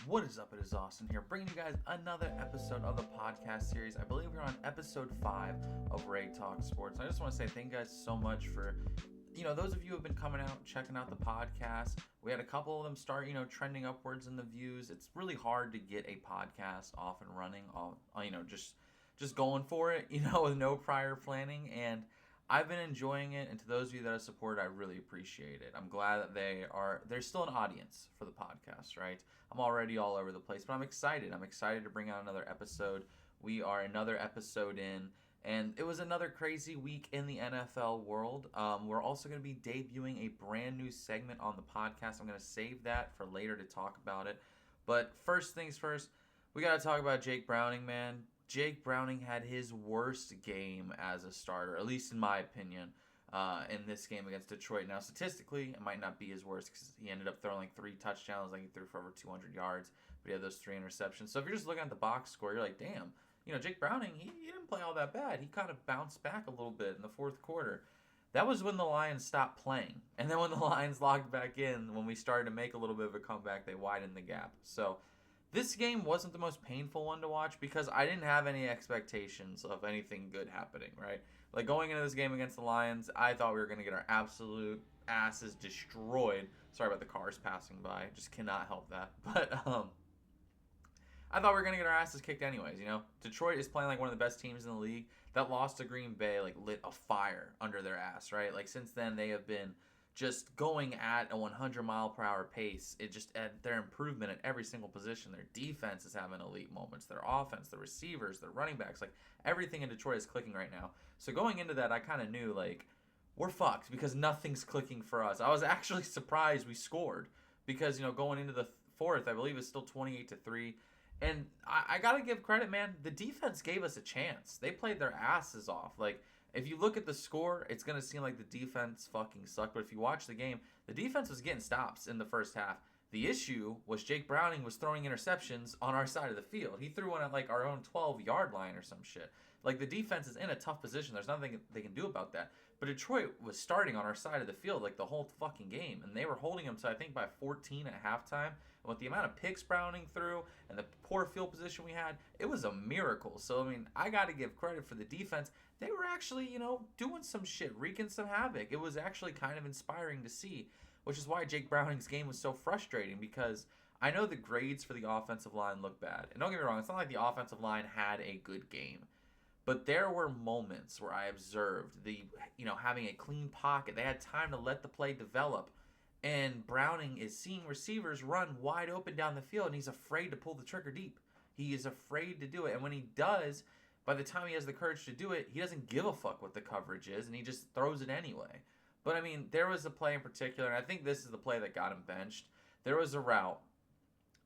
What is up? It is Austin here, bringing you guys another episode of the podcast series. I believe we're on episode 5 of Ray Talk Sports. I just want to say thank you guys so much for, those of you who have been coming out, checking out the podcast. We had a couple of them start, trending upwards in the views. It's really hard to get a podcast off and running, just going for it, with no prior planning. And I've been enjoying it, and to those of you that have supported, I really appreciate it. I'm glad that there's still an audience for the podcast, right? I'm already all over the place, but I'm excited. I'm excited to bring out another episode. We are another episode in, and it was another crazy week in the NFL world. We're also going to be debuting a brand new segment on the podcast. I'm going to save that for later to talk about it. But first things first, we got to talk about Jake Browning, man. Jake Browning had his worst game as a starter, at least in my opinion, in this game against Detroit. Now, statistically, it might not be his worst because he ended up throwing like 3 touchdowns. Like he threw for over 200 yards, but he had those 3 interceptions. So if you're just looking at the box score, you're like, damn, Jake Browning, he didn't play all that bad. He kind of bounced back a little bit in the fourth quarter. That was when the Lions stopped playing. And then when the Lions logged back in, when we started to make a little bit of a comeback, they widened the gap. So this game wasn't the most painful one to watch because I didn't have any expectations of anything good happening, right? Like going into this game against the Lions, I thought we were going to get our absolute asses destroyed. Sorry about the cars passing by. Just cannot help that. But I thought we were going to get our asses kicked anyways, Detroit is playing like one of the best teams in the league. That loss to Green Bay like lit a fire under their ass, right? Like since then they have been just going at a 100-mile-per-hour pace. It just at their improvement at every single position. Their defense is having elite moments. Their offense, their receivers, their running backs, like everything in Detroit is clicking right now. So going into that, I kind of knew like we're fucked because nothing's clicking for us. I was actually surprised we scored because going into the fourth, I believe it's still 28-3. And I gotta give credit, man. The defense gave us a chance. They played their asses off. Like, if you look at the score, it's going to seem like the defense fucking sucked. But if you watch the game, the defense was getting stops in the first half. The issue was Jake Browning was throwing interceptions on our side of the field. He threw one at like our own 12-yard line or some shit. Like the defense is in a tough position. There's nothing they can do about that. But Detroit was starting on our side of the field like the whole fucking game. And they were holding them to, I think, by 14 at halftime. And with the amount of picks Browning threw and the poor field position we had, it was a miracle. So, I got to give credit for the defense. They were actually, doing some shit, wreaking some havoc. It was actually kind of inspiring to see, which is why Jake Browning's game was so frustrating because I know the grades for the offensive line look bad. And don't get me wrong, it's not like the offensive line had a good game. But there were moments where I observed having a clean pocket. They had time to let the play develop. And Browning is seeing receivers run wide open down the field, and he's afraid to pull the trigger deep. He is afraid to do it. And when he does, by the time he has the courage to do it, he doesn't give a fuck what the coverage is, and he just throws it anyway. But, there was a play in particular, and I think this is the play that got him benched. There was a route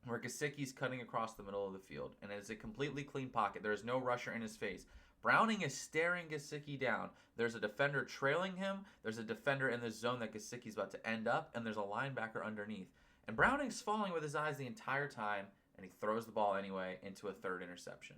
where Gesicki's cutting across the middle of the field, and it's a completely clean pocket. There is no rusher in his face. Browning is staring Gesicki down. There's a defender trailing him. There's a defender in the zone that Gesicki's about to end up, and there's a linebacker underneath. And Browning's falling with his eyes the entire time, and he throws the ball anyway into a third interception.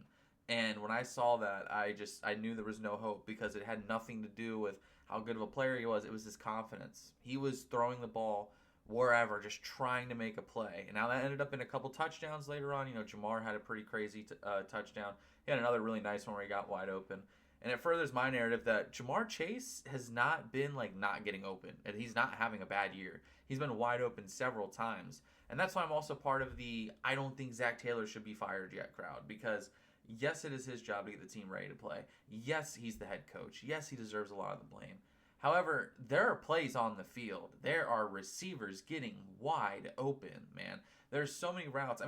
And when I saw that, I knew there was no hope because it had nothing to do with how good of a player he was. It was his confidence. He was throwing the ball wherever, just trying to make a play. And now that ended up in a couple touchdowns later on. Jamar had a pretty crazy touchdown. He had another really nice one where he got wide open. And it furthers my narrative that Jamar Chase has not been not getting open. And he's not having a bad year. He's been wide open several times. And that's why I'm also part of the I don't think Zach Taylor should be fired yet crowd. Because yes, it is his job to get the team ready to play. Yes, he's the head coach. Yes, he deserves a lot of the blame. However, there are plays on the field. There are receivers getting wide open, man. There's so many routes.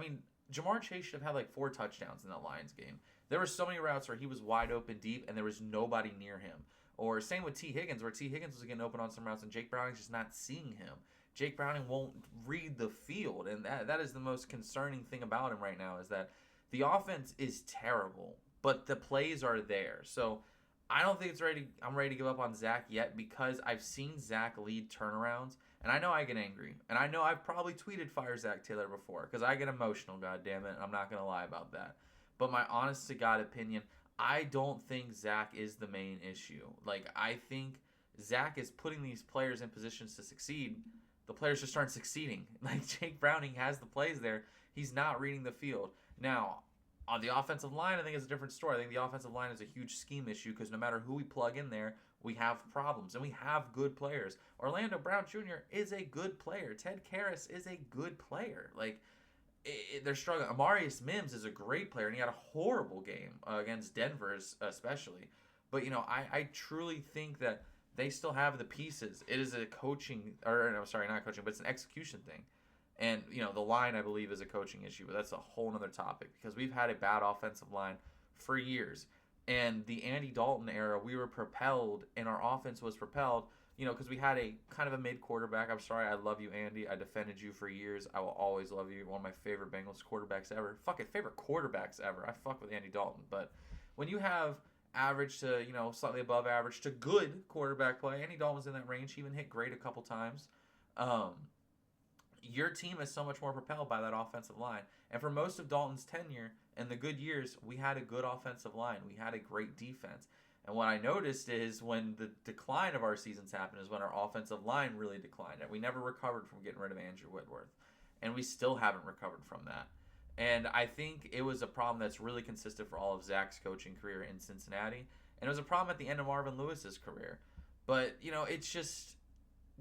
Jamar Chase should have had 4 touchdowns in that Lions game. There were so many routes where he was wide open deep and there was nobody near him. Or same with T. Higgins, where T. Higgins was getting open on some routes and Jake Browning's just not seeing him. Jake Browning won't read the field, and that is the most concerning thing about him right now is that the offense is terrible, but the plays are there. So I don't think I'm ready to give up on Zach yet because I've seen Zach lead turnarounds, and I know I get angry. And I know I've probably tweeted fire Zach Taylor before because I get emotional, goddammit, and I'm not going to lie about that. But my honest to God opinion, I don't think Zach is the main issue. I think Zach is putting these players in positions to succeed, the players just aren't succeeding. Like, Jake Browning has the plays there. He's not reading the field. Now, on the offensive line, I think it's a different story. I think the offensive line is a huge scheme issue because no matter who we plug in there, we have problems, and we have good players. Orlando Brown Jr. is a good player. Ted Karras is a good player. Like, they're struggling. Amarius Mims is a great player, and he had a horrible game against Denver, especially. But, I truly think that they still have the pieces. It is a coaching, or I'm sorry, not coaching, but it's an execution thing. And, the line, I believe, is a coaching issue, but that's a whole other topic because we've had a bad offensive line for years. And the Andy Dalton era, we were propelled, and our offense was propelled, because we had a kind of a mid-quarterback. I'm sorry, I love you, Andy. I defended you for years. I will always love you. One of my favorite Bengals quarterbacks ever. Favorite quarterbacks ever. I fuck with Andy Dalton. But when you have average to, slightly above average to good quarterback play, Andy Dalton was in that range. He even hit great a couple times. Your team is so much more propelled by that offensive line. And for most of Dalton's tenure and the good years, we had a good offensive line. We had a great defense. And what I noticed is when the decline of our seasons happened is when our offensive line really declined. And we never recovered from getting rid of Andrew Whitworth. And we still haven't recovered from that. And I think it was a problem that's really consistent for all of Zach's coaching career in Cincinnati. And it was a problem at the end of Marvin Lewis's career. But, it's just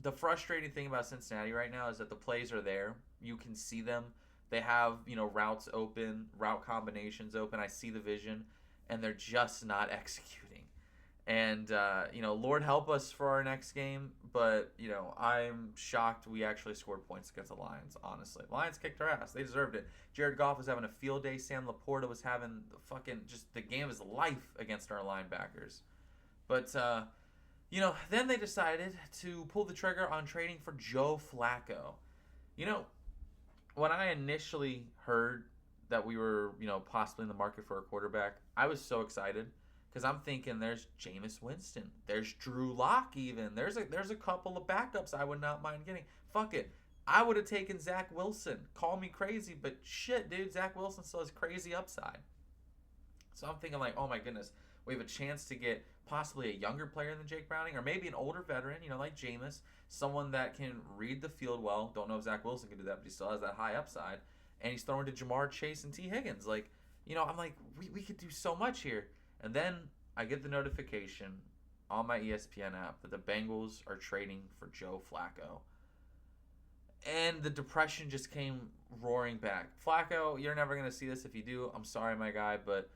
the frustrating thing about Cincinnati right now is that the plays are there. You can see them. They have, routes open, route combinations open. I see the vision, and they're just not executing. And, Lord help us for our next game. But, I'm shocked we actually scored points against the Lions, honestly. Lions kicked our ass. They deserved it. Jared Goff was having a field day. Sam Laporta was having the game of his life against our linebackers. But, then they decided to pull the trigger on trading for Joe Flacco. When I initially heard that we were, possibly in the market for a quarterback, I was so excited because I'm thinking there's Jameis Winston, there's Drew Lock even, there's a couple of backups I would not mind getting. Fuck it. I would have taken Zach Wilson. Call me crazy, but shit, dude, Zach Wilson still has crazy upside. So I'm thinking like, oh my goodness, we have a chance to get possibly a younger player than Jake Browning, or maybe an older veteran, like Jameis, someone that can read the field well. Don't know if Zach Wilson can do that, but he still has that high upside. And he's throwing to Jamar Chase and T. Higgins. Like, I'm like, we could do so much here. And then I get the notification on my ESPN app that the Bengals are trading for Joe Flacco. And the depression just came roaring back. Flacco, you're never going to see this if you do. I'm sorry, my guy, but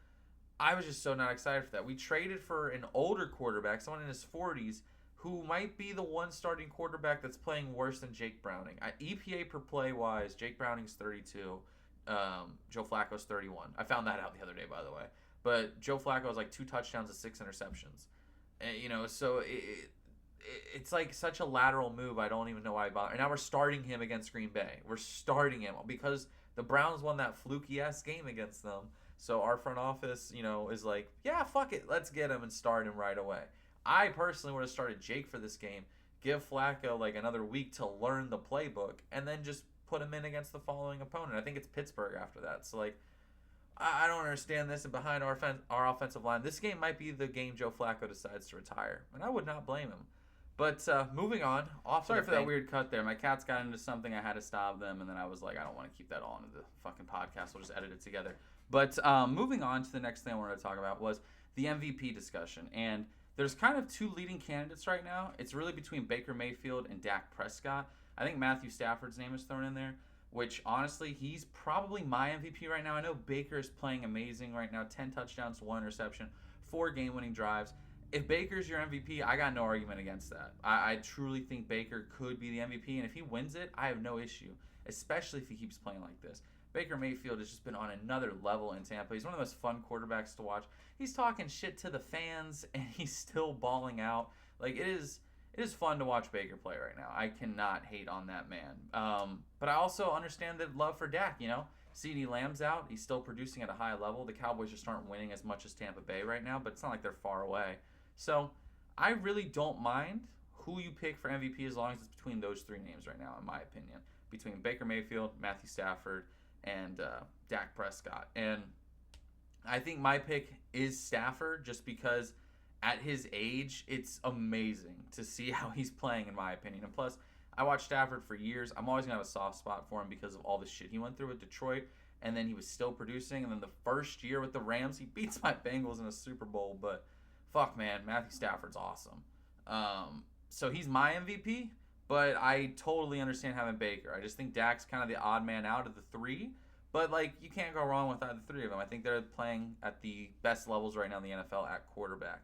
I was just so not excited for that. We traded for an older quarterback, someone in his 40s, who might be the one starting quarterback that's playing worse than Jake Browning. EPA per play wise, Jake Browning's 32, Joe Flacco's 31. I found that out the other day, by the way. But Joe Flacco has like 2 touchdowns and 6 interceptions. And, so it's like such a lateral move. I don't even know why I bother. And now we're starting him against Green Bay. We're starting him because the Browns won that fluky-ass game against them. So our front office, is like, yeah, fuck it. Let's get him and start him right away. I personally would have started Jake for this game, give Flacco like another week to learn the playbook, and then just put him in against the following opponent. I think it's Pittsburgh after that. So, like, I don't understand this. And behind our offensive line, this game might be the game Joe Flacco decides to retire. And I would not blame him. But moving on. Sorry for that weird cut there. My cats got into something. I had to stop them. And then I was like, I don't want to keep that all into the fucking podcast. We'll just edit it together. But moving on to the next thing I wanted to talk about was the MVP discussion. And there's kind of 2 leading candidates right now. It's really between Baker Mayfield and Dak Prescott. I think Matthew Stafford's name is thrown in there, which honestly, he's probably my MVP right now. I know Baker is playing amazing right now. 10 touchdowns, 1 interception, 4 game-winning drives. If Baker's your MVP, I got no argument against that. I truly think Baker could be the MVP, and if he wins it, I have no issue, especially if he keeps playing like this. Baker Mayfield has just been on another level in Tampa. He's one of the most fun quarterbacks to watch. He's talking shit to the fans, and he's still balling out. Like, it is fun to watch Baker play right now. I cannot hate on that man. But I also understand the love for Dak, CeeDee Lamb's out. He's still producing at a high level. The Cowboys just aren't winning as much as Tampa Bay right now, but it's not like they're far away. So I really don't mind who you pick for MVP as long as it's between those 3 names right now, in my opinion. Between Baker Mayfield, Matthew Stafford, and Dak Prescott. And I think my pick is Stafford just because at his age, it's amazing to see how he's playing, in my opinion. And plus, I watched Stafford for years. I'm always going to have a soft spot for him because of all the shit he went through with Detroit. And then he was still producing. And then the first year with the Rams, he beats my Bengals in a Super Bowl. But fuck, man, Matthew Stafford's awesome. So he's my MVP. But I totally understand having Baker. I just think Dak's kind of the odd man out of the three. But, like, you can't go wrong with either three of them. I think they're playing at the best levels right now in the NFL at quarterback.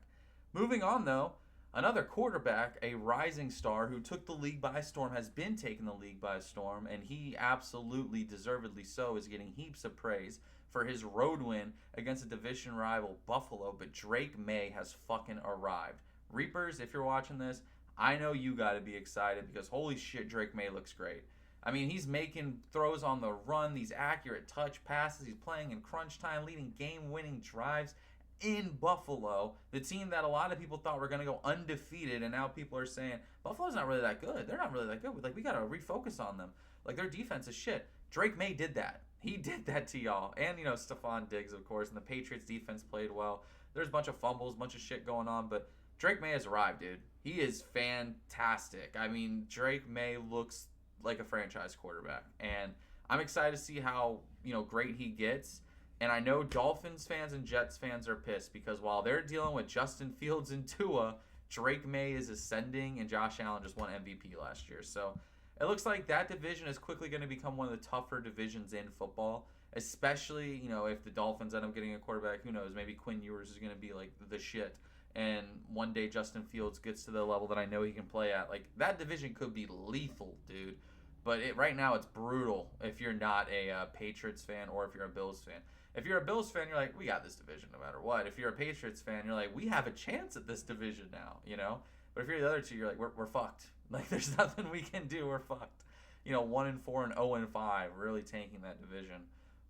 Moving on, though, another quarterback, a rising star who took the league by storm, has been taking the league by storm, and he absolutely, deservedly so, is getting heaps of praise for his road win against a division rival, Buffalo. But Drake May has fucking arrived. Reapers, if you're watching this, I know you got to be excited because holy shit, Drake May looks great. I mean, he's making throws on the run, these accurate touch passes. He's playing in crunch time, leading game-winning drives in Buffalo, the team that a lot of people thought were going to go undefeated, and now people are saying, Buffalo's not really that good. They're not really that good. Like, we got to refocus on them. Like, their defense is shit. Drake May did that. He did that to y'all. And, you know, Stephon Diggs, of course, and the Patriots defense played well. There's a bunch of fumbles, a bunch of shit going on, but Drake May has arrived, dude. He is fantastic. I mean, Drake May looks like a franchise quarterback, and I'm excited to see how, you know, great he gets. And I know Dolphins fans and Jets fans are pissed because while they're dealing with Justin Fields and Tua, Drake May is ascending, and Josh Allen just won MVP last year. So it looks like that division is quickly going to become one of the tougher divisions in football, especially, you know, if the Dolphins end up getting a quarterback. Who knows? Maybe Quinn Ewers is going to be like the shit, and one day Justin Fields gets to the level that I know he can play at. Like, that division could be lethal, dude. But right now it's brutal if you're not a Patriots fan or if you're a Bills fan. If you're a Bills fan, you're like, we got this division no matter what. If you're a Patriots fan, you're like, we have a chance at this division now, you know? But if you're the other two, you're like, we're fucked. Like, there's nothing we can do. We're fucked. You know, 1-4 and 0-5, really tanking that division.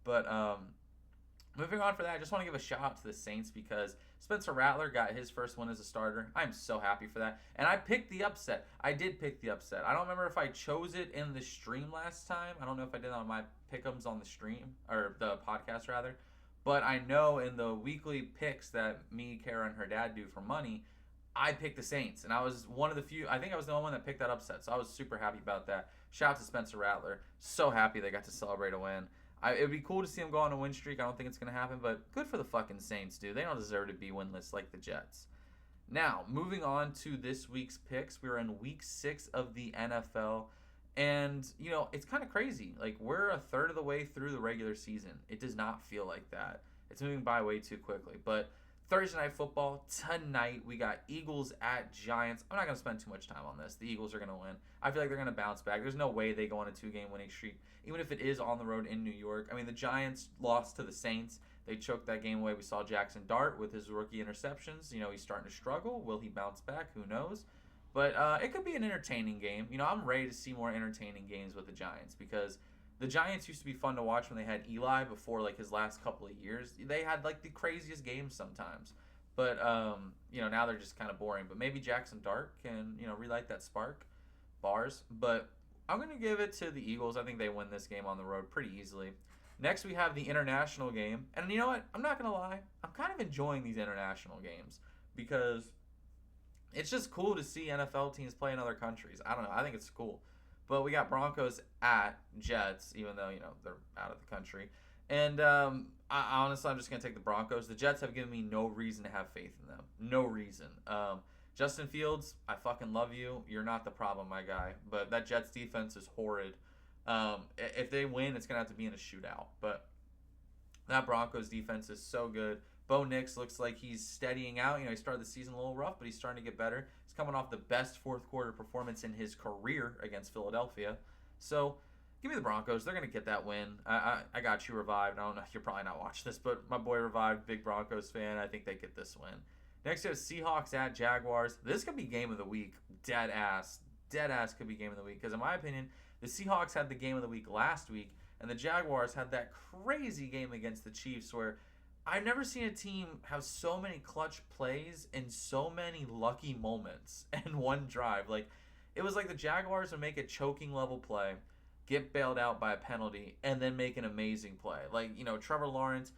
But moving on for that, I just want to give a shout out to the Saints because Spencer Rattler got his first win as a starter. I'm so happy for that. And I picked the upset. I did pick the upset. I don't remember if I chose it in the stream last time. I don't know if I did on my pick'ems on the stream, or the podcast rather. But I know in the weekly picks that me, Kara, and her dad do for money, I picked the Saints. And I was one of the few, I think I was the only one that picked that upset. So I was super happy about that. Shout out to Spencer Rattler. So happy they got to celebrate a win. It would be cool to see them go on a win streak. I don't think it's going to happen, but good for the fucking Saints, dude. They don't deserve to be winless like the Jets. Now, moving on to this week's picks. We're in week 6 of the NFL, and, you know, it's kind of crazy. Like, we're a third of the way through the regular season. It does not feel like that. It's moving by way too quickly, but Thursday Night Football, tonight, we got Eagles at Giants. I'm not going to spend too much time on this. The Eagles are going to win. I feel like they're going to bounce back. There's no way they go on a 2-game winning streak, even if it is on the road in New York. I mean, the Giants lost to the Saints. They choked that game away. We saw Jackson Dart with his rookie interceptions. You know, he's starting to struggle. Will he bounce back? Who knows? But it could be an entertaining game. You know, I'm ready to see more entertaining games with the Giants because the Giants used to be fun to watch when they had Eli before, like, his last couple of years. They had, like, the craziest games sometimes. But, you know, now they're just kind of boring. But maybe Jackson Dart can, you know, relight that spark. Bars. But I'm going to give it to the Eagles. I think they win this game on the road pretty easily. Next, we have the international game. And you know what? I'm not going to lie. I'm kind of enjoying these international games because it's just cool to see NFL teams play in other countries. I don't know. I think it's cool. But we got Broncos at Jets, even though, you know, they're out of the country. And honestly, I'm just going to take the Broncos. The Jets have given me no reason to have faith in them. No reason. Justin Fields, I fucking love you. You're not the problem, my guy. But that Jets defense is horrid. If they win, it's going to have to be in a shootout. But that Broncos defense is so good. Bo Nix looks like he's steadying out. You know, he started the season a little rough, but he's starting to get better. He's coming off the best fourth quarter performance in his career against Philadelphia. So, give me the Broncos. They're going to get that win. I got you, Revived. I don't know if you're probably not watching this, but my boy Revived, big Broncos fan. I think they get this win. Next, we have Seahawks at Jaguars. This could be game of the week. Dead ass could be game of the week. Because in my opinion, the Seahawks had the game of the week last week, and the Jaguars had that crazy game against the Chiefs where I've never seen a team have so many clutch plays and so many lucky moments in one drive. Like, it was like the Jaguars would make a choking level play, get bailed out by a penalty, and then make an amazing play. Like, you know, Trevor Lawrence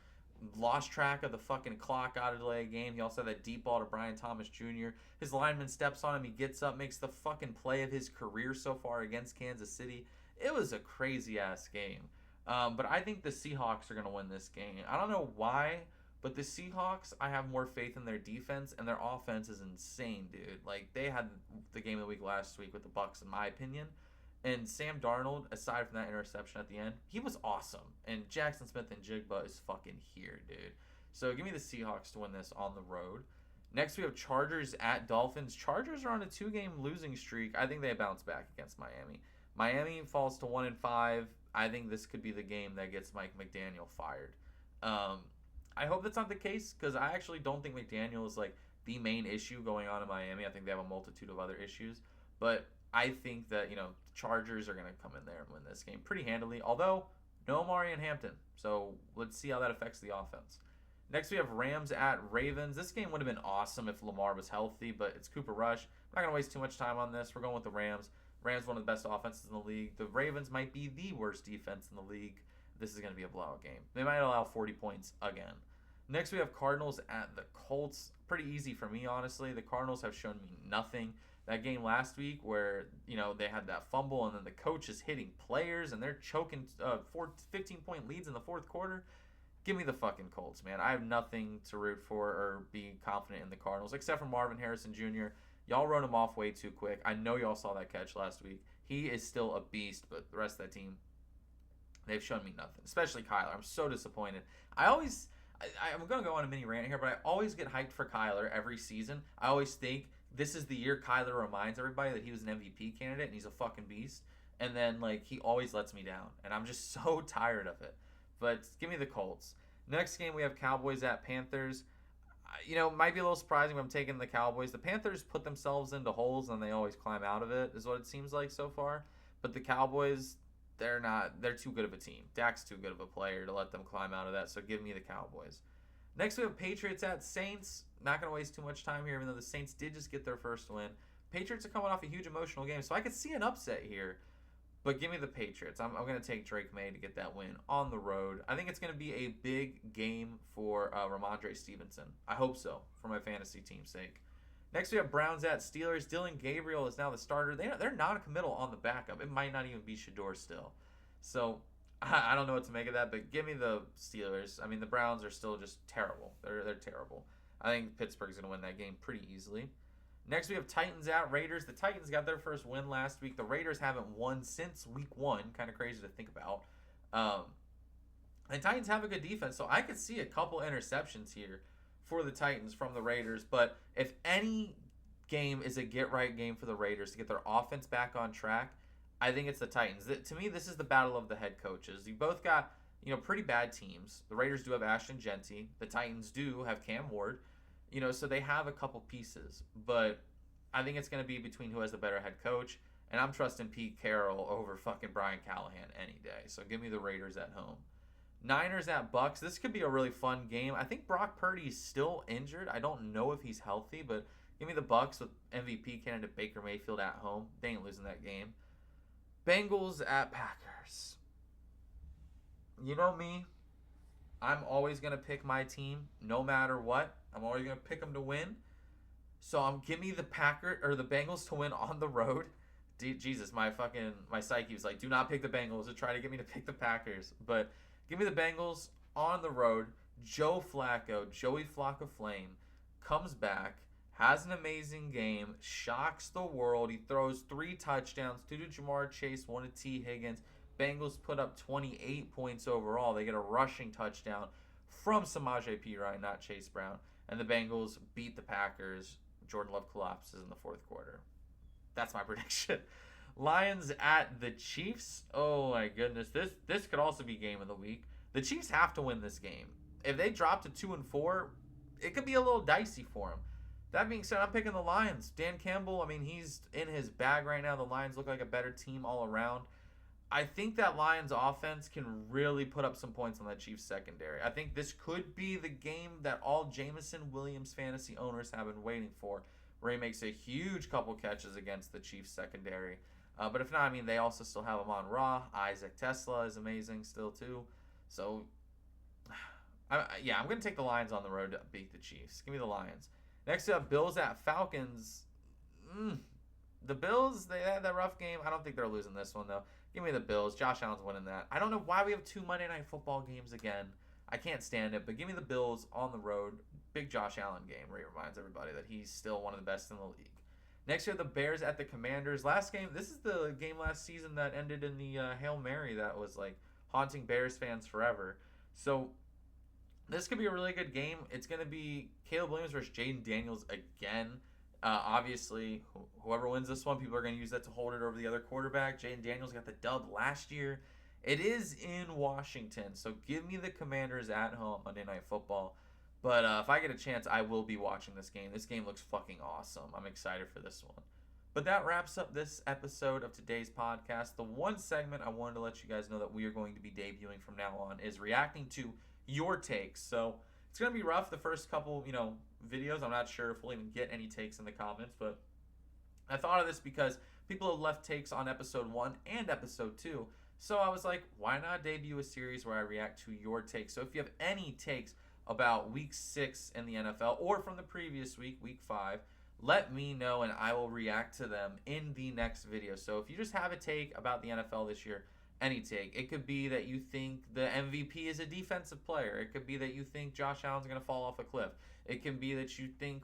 lost track of the fucking clock out of delay game. He also had that deep ball to Brian Thomas Jr. His lineman steps on him. He gets up, makes the fucking play of his career so far against Kansas City. It was a crazy ass game. But I think the Seahawks are going to win this game. I don't know why, but the Seahawks, I have more faith in their defense, and their offense is insane, dude. Like, they had the game of the week last week with the Bucks, in my opinion. And Sam Darnold, aside from that interception at the end, he was awesome. And Jackson Smith and Jigba is fucking here, dude. So give me the Seahawks to win this on the road. Next, we have Chargers at Dolphins. Chargers are on a 2-game losing streak. I think they bounce back against Miami. Miami falls to 1-5. I think this could be the game that gets Mike McDaniel fired. I hope that's not the case, because I actually don't think McDaniel is like the main issue going on in Miami. I think they have a multitude of other issues. But I think that, the Chargers are going to come in there and win this game pretty handily. Although, no Amari and Hampton. So let's see how that affects the offense. Next, we have Rams at Ravens. This game would have been awesome if Lamar was healthy, but it's Cooper Rush. I'm not going to waste too much time on this. We're going with the Rams. Rams, one of the best offenses in the league. The Ravens might be the worst defense in the league. This is going to be a blowout game. They might allow 40 points again. Next, we have Cardinals at the Colts. Pretty easy for me, honestly. The Cardinals have shown me nothing. That game last week where, they had that fumble and then the coach is hitting players and they're choking 15-point leads in the fourth quarter. Give me the fucking Colts, man. I have nothing to root for or be confident in the Cardinals except for Marvin Harrison Jr. Y'all wrote him off way too quick. I know y'all saw that catch last week. He is still a beast, but the rest of that team, they've shown me nothing, especially Kyler. I'm so disappointed. I'm going to go on a mini rant here, but I always get hyped for Kyler every season. I always think this is the year Kyler reminds everybody that he was an MVP candidate and he's a fucking beast. And then, he always lets me down. And I'm just so tired of it. But give me the Colts. Next game, we have Cowboys at Panthers. Might be a little surprising when I'm taking the Cowboys. The Panthers put themselves into holes and they always climb out of it, is what it seems like so far. But the Cowboys, they're too good of a team. Dak's too good of a player to let them climb out of that. So give me the Cowboys. Next, we have Patriots at Saints. Not going to waste too much time here, even though the Saints did just get their first win. Patriots are coming off a huge emotional game, so I could see an upset here. But give me the Patriots. I'm going to take Drake May to get that win on the road. I think it's going to be a big game for Ramondre Stevenson. I hope so, for my fantasy team's sake. Next, we have Browns at Steelers. Dylan Gabriel is now the starter. They're non-committal on the backup. It might not even be Shador still. So I don't know what to make of that, but give me the Steelers. I mean, the Browns are still just terrible. They're terrible. I think Pittsburgh's going to win that game pretty easily. Next, we have Titans at Raiders. The Titans got their first win last week. The Raiders haven't won since week 1. Kind of crazy to think about. The Titans have a good defense, so I could see a couple interceptions here for the Titans from the Raiders. But if any game is a get-right game for the Raiders to get their offense back on track, I think it's the Titans. To me, this is the battle of the head coaches. You both got, pretty bad teams. The Raiders do have Ashton Genty. The Titans do have Cam Ward. So they have a couple pieces. But I think it's going to be between who has the better head coach. And I'm trusting Pete Carroll over fucking Brian Callahan any day. So give me the Raiders at home. Niners at Bucks. This could be a really fun game. I think Brock Purdy's still injured. I don't know if he's healthy, but give me the Bucks with MVP candidate Baker Mayfield at home. They ain't losing that game. Bengals at Packers. You know me. I'm always going to pick my team no matter what. I'm always going to pick them to win. So give me the Bengals to win on the road. Jesus, my psyche was like, do not pick the Bengals to try to get me to pick the Packers. But give me the Bengals on the road. Joey Flacco Flame, comes back, has an amazing game, shocks the world. He throws 3 touchdowns, 2 to Jamar Chase, 1 to T. Higgins. Bengals put up 28 points overall. They get a rushing touchdown from Samaje Perine, not Chase Brown. And the Bengals beat the Packers. Jordan Love collapses in the fourth quarter. That's my prediction. Lions at the Chiefs. Oh my goodness. This could also be game of the week. The Chiefs have to win this game. If they drop to 2-4, it could be a little dicey for them. That being said, I'm picking the Lions. Dan Campbell, he's in his bag right now. The Lions look like a better team all around. I think that Lions offense can really put up some points on that Chiefs secondary. I think this could be the game that all Jameson Williams fantasy owners have been waiting for, where he makes a huge couple catches against the Chiefs secondary. But if not, they also still have Amon Ra. Isaac Tesla is amazing still too. So Yeah, I'm going to take the Lions on the road to beat the Chiefs. Give me the Lions. Next up, Bills at Falcons. The Bills, they had that rough game. I don't think they're losing this one, though. Give me the Bills. Josh Allen's winning that. I don't know why we have 2 Monday Night Football games again. I can't stand it, but give me the Bills on the road. Big Josh Allen game where he reminds everybody that he's still one of the best in the league. Next year, the Bears at the Commanders. Last game, this is the game last season that ended in the Hail Mary that was like haunting Bears fans forever. So this could be a really good game. It's going to be Caleb Williams versus Jaden Daniels again. Obviously, whoever wins this one, people are going to use that to hold it over the other quarterback. Jaden Daniels got the dub last year. It is in Washington, so give me the Commanders at home Monday Night Football. But if I get a chance, I will be watching this game. This game looks fucking awesome. I'm excited for this one. But that wraps up this episode of today's podcast. The one segment I wanted to let you guys know that we are going to be debuting from now on is reacting to your takes. So it's going to be rough the first couple, videos. I'm not sure if we'll even get any takes in the comments, but I thought of this because people have left takes on episode 1 and episode 2. So I was like, why not debut a series where I react to your takes? So if you have any takes about week 6 in the NFL or from the previous week, week 5, let me know and I will react to them in the next video. So if you just have a take about the NFL this year, any take. It could be that you think the MVP is a defensive player. It could be that you think Josh Allen's going to fall off a cliff. It can be that you think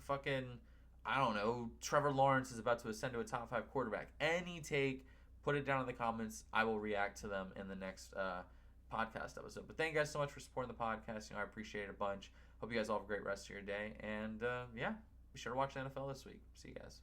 Trevor Lawrence is about to ascend to a top 5 quarterback. Any take, put it down in the comments. I will react to them in the next podcast episode. But thank you guys so much for supporting the podcast. I appreciate it a bunch. Hope you guys all have a great rest of your day. And, be sure to watch the NFL this week. See you guys.